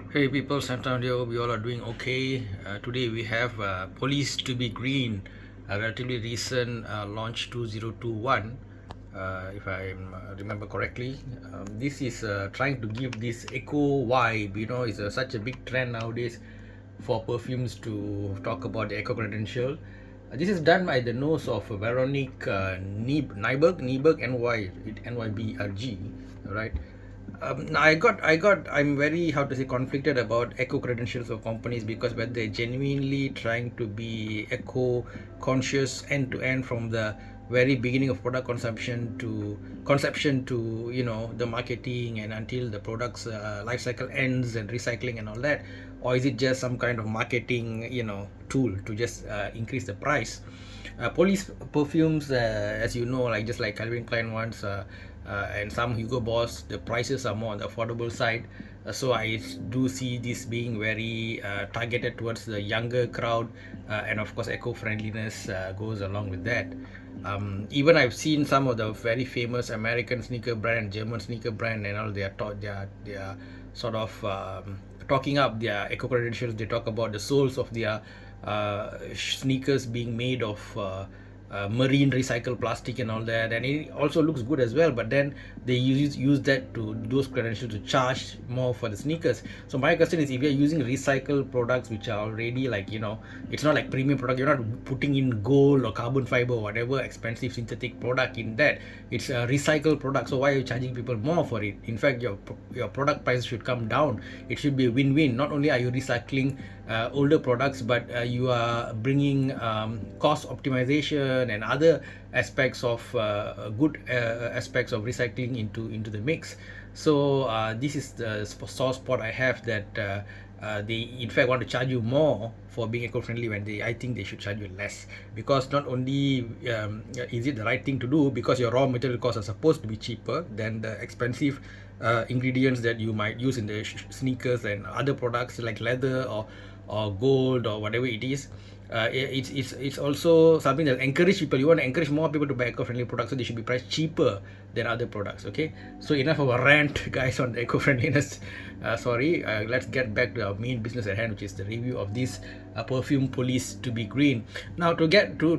Hey people, scenthound here. We all are doing okay. Today we have Police to be Green, a relatively recent launch 2021, if I remember correctly. This is trying to give this eco vibe. It's such a big trend nowadays for perfumes to talk about the eco credential. This is done by the nose of Veronique Nyberg, NYBRG, right? I'm very, how to say, conflicted about eco credentials of companies because whether they're genuinely trying to be eco conscious end to end from the very beginning of product conception to the marketing and until the product's life cycle ends and recycling and all that, or is it just some kind of marketing tool to just increase the price? Police perfumes, as you know, like just like Calvin Klein ones, and some Hugo Boss, the prices are more on the affordable side. So I do see this being very targeted towards the younger crowd, and of course, eco friendliness goes along with that. Even I've seen some of the very famous American sneaker brand, German sneaker brand, and all they are sort of talking up their eco credentials. They talk about the soles of their sneakers being made of marine recycled plastic and all that, and it also looks good as well, but then they use that to those credentials to charge more for the sneakers. So my question is, if you're using recycled products which are already, like, it's not like premium product, you're not putting in gold or carbon fiber or whatever expensive synthetic product in that. It's a recycled product, so why are you charging people more for it? In fact, your product price should come down. It should be a win-win. Not only are you recycling older products, but you are bringing cost optimization and other aspects of good aspects of recycling into the mix. So this is the sore spot I have, that they in fact want to charge you more for being eco-friendly when I think they should charge you less, because not only is it the right thing to do, because your raw material costs are supposed to be cheaper than the expensive ingredients that you might use in the sneakers and other products like leather or gold or whatever it is. It's also something that encourage people. You want to encourage more people to buy eco-friendly products, so they should be priced cheaper than other products. Okay, so enough of a rant, guys, on the eco-friendliness. Sorry, let's get back to our main business at hand, which is the review of this perfume Police to be Green. Now, to get to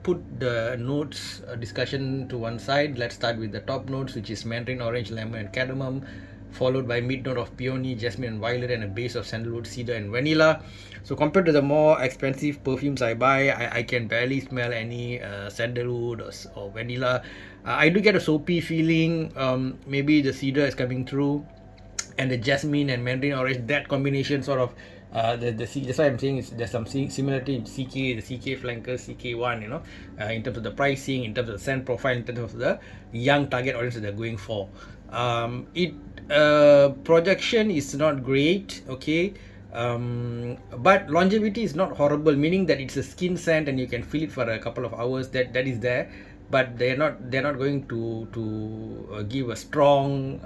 put the notes discussion to one side, let's start with the top notes, which is mandarin orange, lemon, and cardamom, followed by mid note of peony, jasmine, and violet, and a base of sandalwood, cedar, and vanilla. So compared to the more expensive perfumes I buy, I can barely smell any sandalwood or vanilla. I do get a soapy feeling. Maybe the cedar is coming through, and the jasmine and mandarin orange, that combination sort of that's why I'm saying there's some similarity in the CK flankers, CK1, in terms of the pricing, in terms of the scent profile, in terms of the young target audience that they're going for. It Projection is not great, okay, but longevity is not horrible, meaning that it's a skin scent and you can feel it for a couple of hours. That is there, but they're not going to give a strong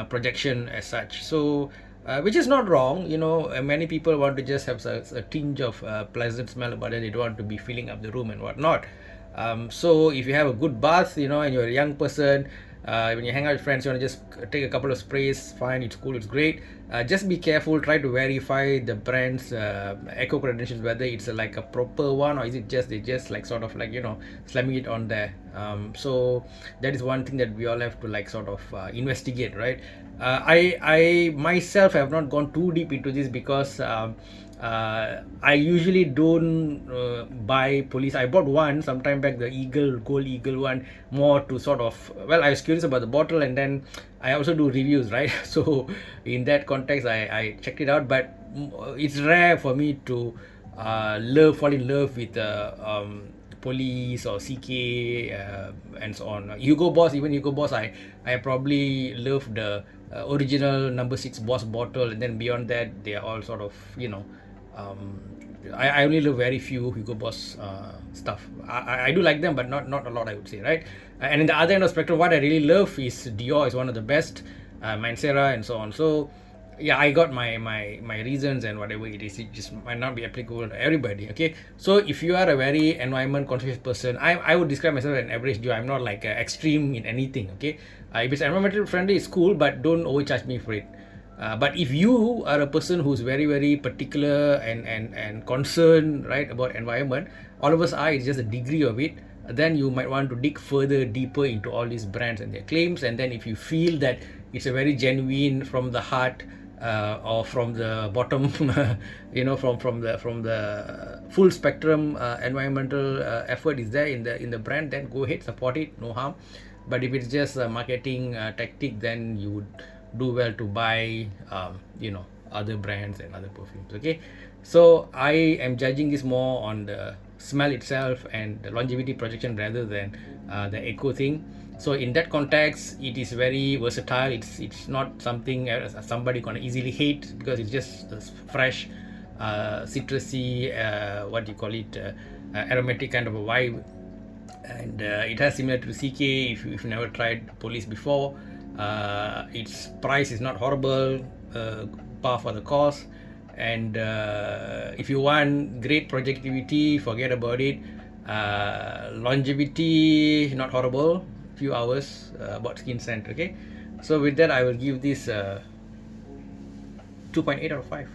projection as such. So which is not wrong. Many people want to just have a tinge of pleasant smell, but then they don't want to be filling up the room and whatnot. So if you have a good bath, and you're a young person, when you hang out with friends, you want to just take a couple of sprays, fine, it's cool, it's great. Just be careful, try to verify the brand's eco credentials, whether it's like a proper one, or is it just they just like sort of like slamming it on there. So that is one thing that we all have to like sort of investigate, right? I myself have not gone too deep into this because I usually don't buy Police. I bought one sometime back, the gold eagle one, more to sort of, well, I was curious about the bottle, and then I also do reviews, right? So in that context, I checked it out, but it's rare for me to fall in love with Police or CK, and so on. Even Hugo Boss, I probably love the original number 6 Boss bottle, and then beyond that, they are all sort of, um, I only love very few Hugo Boss stuff. I do like them, but not a lot, I would say, right? And in the other end of the spectrum, what I really love is Dior is one of the best, Mancera and so on. So yeah, I got my reasons, and whatever it is, it just might not be applicable to everybody. Okay, so if you are a very environment conscious person, I would describe myself as an average Joe. I'm not like extreme in anything. Okay, if it's environmental friendly, it's cool, but don't overcharge me for it. But if you are a person who's very very particular and concerned, right, about environment, all of us are, it's just a degree of it, then you might want to dig further deeper into all these brands and their claims. And then if you feel that it's a very genuine from the heart, or from the bottom, from the full spectrum environmental effort is there in the brand, then go ahead, support it, no harm. But if it's just a marketing tactic, then you would do well to buy other brands and other perfumes. Okay, so I am judging this more on the smell itself and the longevity projection rather than the eco thing. So in that context, it is very versatile. It's not something somebody gonna easily hate, because it's just fresh, citrusy, what do you call it, aromatic kind of a vibe. And it has similar to CK. If you've never tried police before, its price is not horrible, par for the cost. And if you want great projectivity, forget about it. Longevity, not horrible, few hours, about skin scent. Okay, so with that, I will give this 2.8 out of 5.